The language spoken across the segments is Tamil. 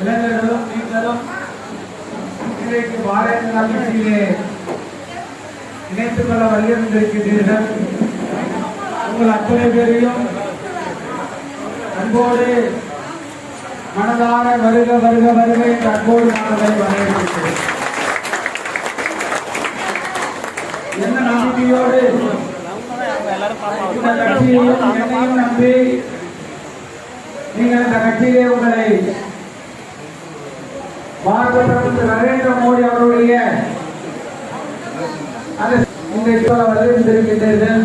இளைஞர்களும் நீங்களும் இன்றைக்கு பாரதிய ஜனதா கட்சியிலே இணைத்துக் கொள்ள வலியுறுத்தியிருக்கிறீர்கள். உங்கள் அத்தனை பேரையும் அன்போடு மனதார வருக வருக வருக என்ற அன்போடு மனதை வரவேற்கிறேன். என்ன நம்பிக்கையோடு இந்த கட்சியையும் என்னையும் நம்பி நீங்கள் இந்த கட்சியிலே உங்களை பாரத பிரதமர் நரேந்திர மோடி அவருடைய இன்றைக்கு வரவேற்றிருக்கின்றீர்கள்.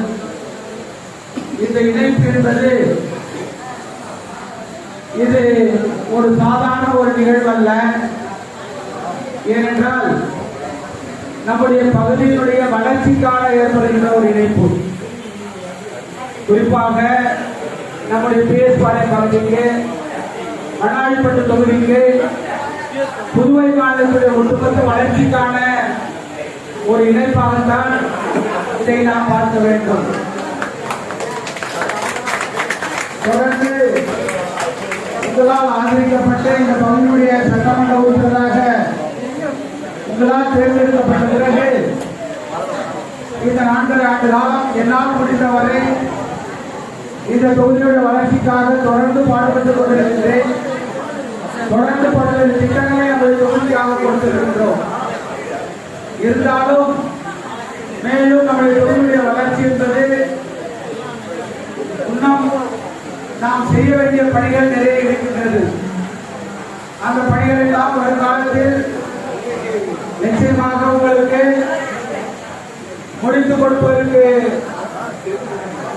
இந்த இணைப்பு என்பது இது ஒரு சாதாரண ஒரு நிகழ்வு அல்ல. ஏனென்றால் நம்முடைய பகுதியினுடைய வளர்ச்சிக்காக ஏற்படுகின்ற ஒரு இணைப்பு. குறிப்பாக நம்முடைய பேஸ்பாளையம் பகுதிக்கு, மண்ணாடிப்பட்டு தொகுதிக்கு, புதுவை மாநிலத்துடைய ஒட்டுமொத்த வளர்ச்சிக்கான ஒரு இணைப்பாகத்தான் இதை நாம் பார்க்க வேண்டும். தொடர்ந்து உங்களால் ஆதரிக்கப்பட்ட இந்த பகுதியுடைய சட்டமன்ற உறுப்பினராக உங்களால் தேர்ந்தெடுக்கப்பட்ட பிறகு இந்த 4 ஆண்டு காலம் என்னால் முடிந்தவரை இந்த தொகுதியுடைய வளர்ச்சிக்காக தொடர்ந்து பாடுபட்டுக் கொண்டிருக்கிறேன். தொடர்ந்து பல்வேறு திட்டங்களை நம்முடைய தொகுதிக்காக கொடுத்திருக்கின்றோம். இருந்தாலும் மேலும் நம்முடைய தொகுதியுடைய வளர்ச்சி என்பது இன்னும் நாம் செய்ய வேண்டிய பணிகள் நிறைய இருக்கின்றது. அந்த பணிகள் எல்லாம் வருங்காலத்தில் நிச்சயமாக உங்களுக்கு முடித்துக் கொடுப்பதற்கு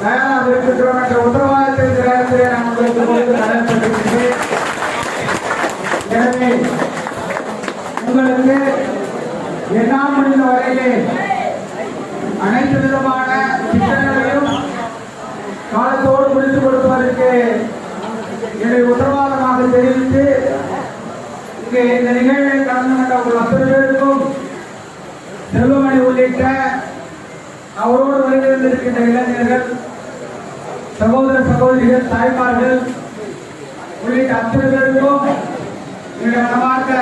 தயாராக இருக்கின்றோம் என்ற உத்தரவாதத்தை இந்த நேரத்திலே நான் உங்களுக்கு கொடுத்து கடமைப்பட்டிருக்கிறேன். எனவே உங்களுக்கு என்னால் முடிந்த வரையிலே அனைத்து விதமான திட்டங்களையும் காலத்தோடு முடித்துக் கொடுப்பதற்கு என்னுடைய உத்தரவாதமாக தெரிவித்து இங்கே இந்த நிகழ்வை கலந்து கொண்ட உங்கள் அத்தனை பேருக்கும் செல்வமணி உள்ளிட்ட அவரோடு வருகின்றிருக்கின்ற இளைஞர்கள், சகோதர சகோதரிகள், தாய்மார்கள் உள்ளிட்ட அத்தனை பேருக்கும் என்னுடைய மனமார்ந்த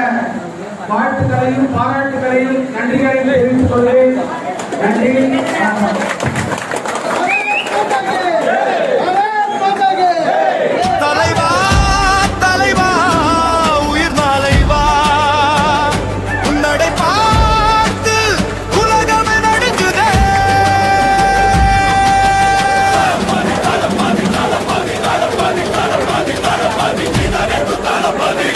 வாழ்த்துக்களையும் பாராட்டுகளையும் நன்றிகளையும் தெரிவித்துக் கொள்வேன். நன்றி. தளபதி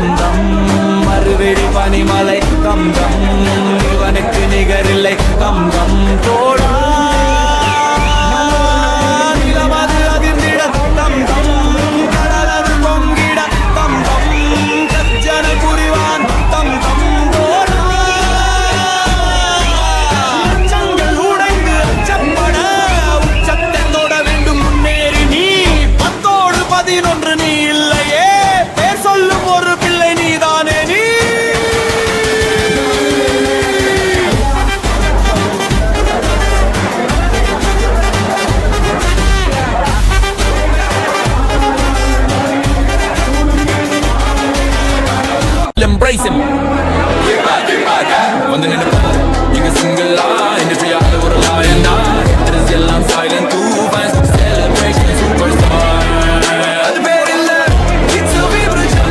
தம் தம் மறுவெடி பனிமலை தம் தம் இவனுக்கு நிகரில்லை தம் தம் தோடா நிலமது அதிர்ந்திட தம் தம் கடலது பொங்கிட தம் தம் கஜ்ஜன புரிவான் தம் தம் தோடா அச்சங்கள் உடைந்து அச்சப்பட உச்சத்தை தொட வேண்டும் முன்னேறி நீ 10-11 நீ இல்லையே பேர் சொல்லும் ஒரு பிள்ளை நீதானே நீ embrace him வந்து நினைப்பா இங்க சிங்கிளா இண்டஸ்ட்ரி ஆள ஒரு லாயனா ஹிட்டர்ஸ் எல்லாம் silent too fans celebration super star அது பேர் இல்ல இட்ஸ் a vibration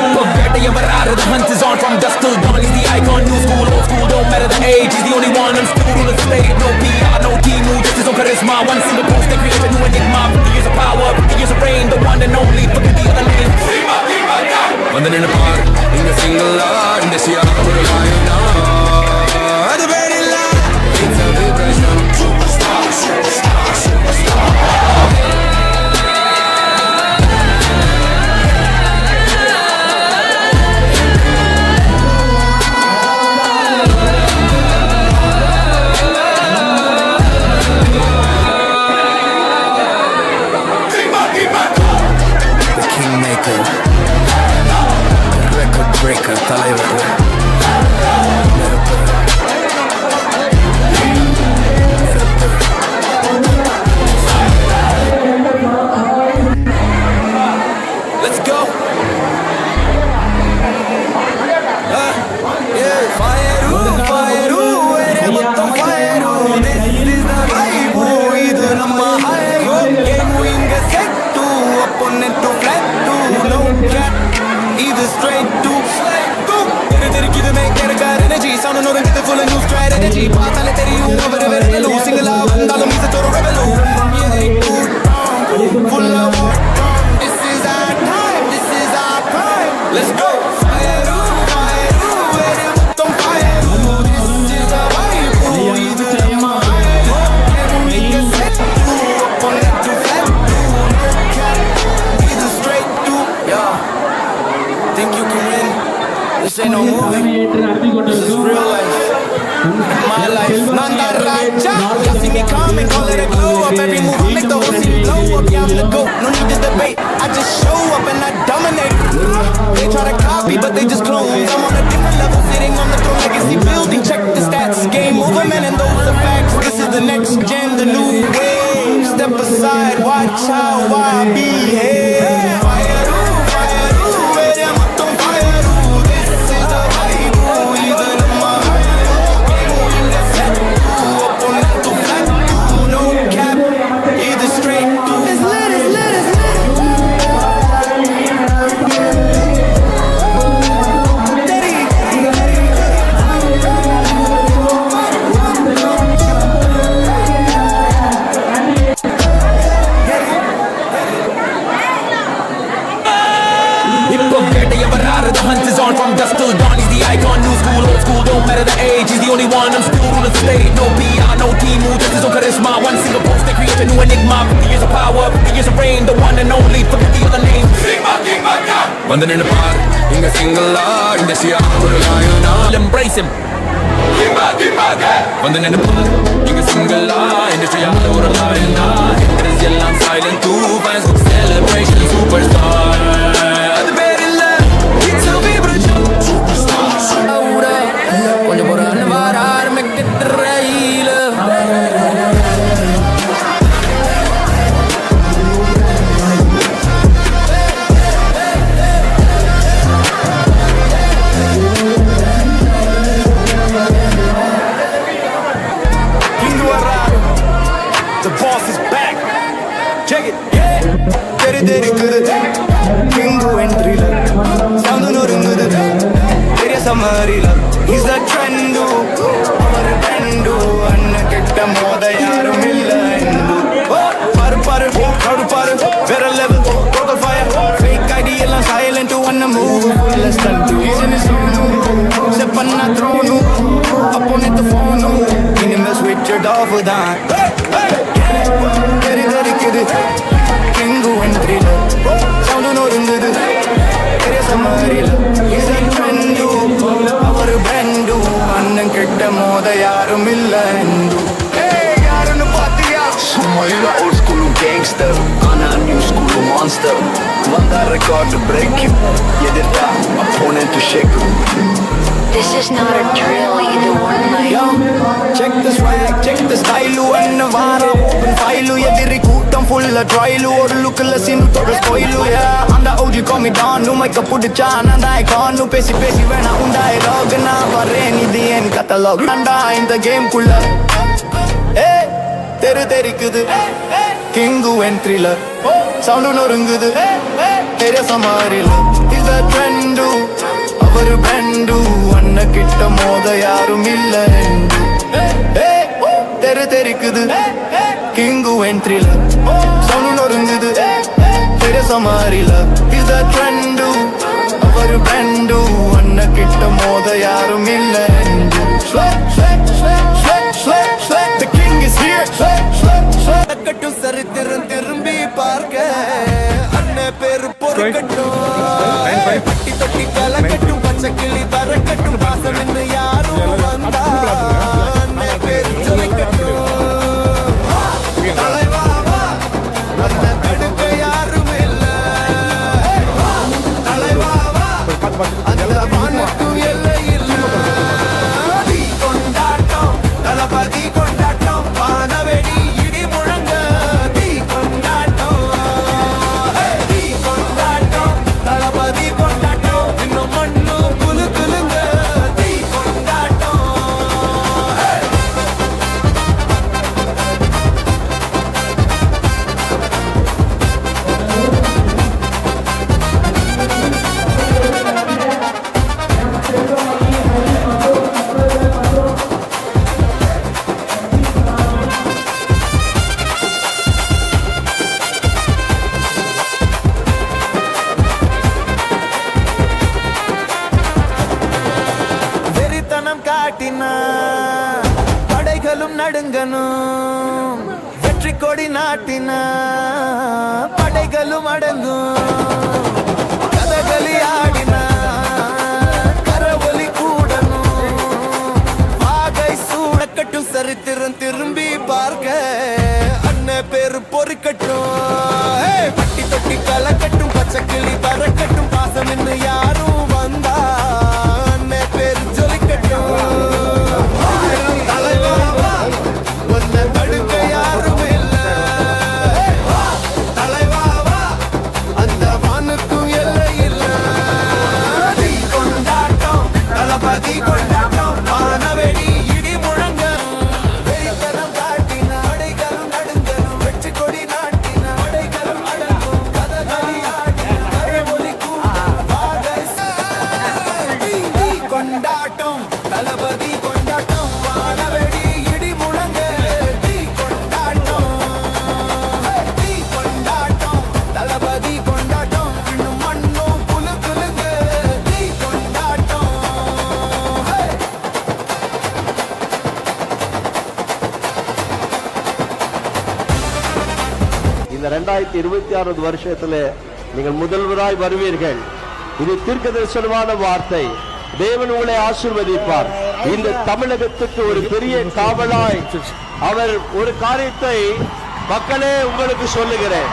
இப்போ வேட்டைய வராரு the hunt is on from dusk till dawn he's the icon new school old school don't matter the age he's the only one I'm still on the stage no PR no team no just his own charisma one single post they create a new enigma 50 years of power 50 years of reign the one and only forget the other name வந்து நினைப்பார் இங்க சிங்கிளா இண்டஸ்ட்ரி ஆள ஒரு லாயனா அது பேர் இல்ல it's a vibration superstar superstar superstar Kingmaker, record breaker, தலைவர் Let's go. Yeah, fire, fire, மொத்தம் fire. This is the vibe, இது நம்ம high. Game winga set to opponent to flat to no cap. இது straight to தெரிக்குது மேக்கேருக்கா எனர்ஜி சவுண்ட் நொறுங்குது full new strategy பார்த்தாலே தெரியும் அவர் வெறும் சிங்கிளா வந்தாலும் இது ஒரு ரெவலு full of this is our time this is our prime let's go fire fire மொத்தம் fire this is a vibe இது நம்ம high set to opponent to flat to no cap இது straight to yeah think you can win this ain't no movie this is real life my life Nanda Raja you see me coming call it a glow up every move I make the whole city blow up yeah I'm the GOAT no need to debate I just show up and I dominate they try to copy but they just clones I'm on a different level sitting on the throne legacy building check the stats game over man and those are facts this is the next gen the new wave step aside watch how I behave fire The hunt is on from dusk till dawn. He's the icon, new school, old school, don't matter the age. He's the only one, I'm still on the stage. No PR, no team, who just his own charisma. One single post, they create a new enigma. 50 years of power, 50 years of reign. The one and only, forget the other name. வந்து நினைப்பார் இங்க சிங்கிளா இண்டஸ்ட்ரி ஆள ஒரு லாயனா embrace him வந்து நினைப்பார் இங்க சிங்கிளா இண்டஸ்ட்ரி ஆள ஒரு லாயனா ஹிட்டர்ஸ் எல்லாம் silent too fans celebration super star அது பேர் இல்ல இட்ஸ் a vibration superstar கொஞ்சம் பொறான்னு வார ஆரம்பிக்கிட்டு ரயில The boss is back. Check it, yeah. Deri kudu. Kingu entry la. Sound norungudu. Teriya samari la. He's the trendu. Our trendu. Anna ketta moda yarum illa endu. Paru paru, karu paru. Vera level. love தான் தெரிக்குது கிங்கு வென்றில சவுண்டு நொறுங்குது பெரிய சமாரில இது ட்ரெண்டு அவர் பிரெண்டு அண்ணன் கிட்ட மோத யாரும் இல்ல யாருன்னு பாத்தியா Sumaila old school gangster Ana new school monster Vanda record to break you Yedirta opponent to shake you This is not a drill, either one night. Yo, check the swag, check the style and vara open file ediri kootam full trial or look la sin to spoil yeah and the OG call me down no make up pudicha and I can't no pesi vena unda dialogue na vareni the end catalog anda in the game kulla hey terikudu kingu entryல sound நொறுங்குது பெரிய சமாரில is a trend அவர் பெண்டு அண்ண கிட்ட மோத யாரும் இல்ல தெரிக்குது கிங்கு என்ட்ரில சவுண்டு நொறுங்குது பெரிய சமாரில இத ட்ரெண்டு அவர் பெண்டு அண்ண கிட்ட மோத யாரும் இல்ல The king is here கட்டும் சரித்திரம் திரும்பி பார்க்க அண்ணன் பேரு பொறுக்கட்டும் பட்டி தொட்டி கலக்கட்டும் பச்சை கிளி பறக்கட்டும் பாசம் என்று யாரும் வந்தா அண்ணன் பேரு சொல்லிக்கட்டும் தலைவா வா அண்ணன் தடுக்க யாரும் இல்ல தலைவா வா அந்த வானத்தும் எல்லை இல்ல தீ கொண்டாட்டம் தளபதி கொண்டாட்டம் வானவெடி இடி முழங்க தீ கொண்டாட்டம் தீ கொண்டாட்டம் தளபதி கொண்டாட்டம் இன்னும் மண்ணு குலு குலுங்க தீ கொண்டாட்டம் வெறித்தனம் காட்டினா படைகளும் நடுங்கணும் வெற்றி கொடி நாட்டினா படைகளும் அடங்கும் கதகளி ஆடினா கரவொலி கூடணும் வாகை சூடக்கட்டும் சரித்திரம் திரும்பி பார்க்க அண்ணன் பேரு பொறுக்கட்டும் பட்டி தொட்டி கலக்கட்டும் பச்சை கிளி பறக்கட்டும் பாசம் என்று யாரும் வந்தா அண்ணன் பேரு சொல்லிக்கட்டும் தலைவா வா உன்னை தடுக்க யாரும் இல்ல தலைவா வா அந்த வானுக்கும் எல்லை இல்ல தீ கொண்டாட்டம் தளபதி கொண்டாட்டம் வானவெடி இடி முழங்க வெறித்தனம் காட்டின படைகளும் நடுங்கணும் வெற்றி கொடி நாட்டின படைகளும் அடங்கும் கதகளி ஆடின கரவொலி கூட்டம் வாகை தீ கொண்டாட்டம் தளபதி கொண்டாட்டம் வானவெடி இடி முழங்க தீ கொண்டாட்டம் தளபதி கொண்டாட்டம் இன்னும் மண்ணும் குலு குலுங்க தீ கொண்டாட்டம் இந்த 2026 வருஷத்துல நீங்கள் முதல்வராய் வருவீர்கள். இது தீர்க்கதரிசனமான வார்த்தை. தேவன் உங்களை ஆசீர்வதிப்பார். இந்த தமிழகத்துக்கு ஒரு பெரிய காவலாய் அவர் ஒரு காரியத்தை மக்களே உங்களுக்கு சொல்லுகிறேன்.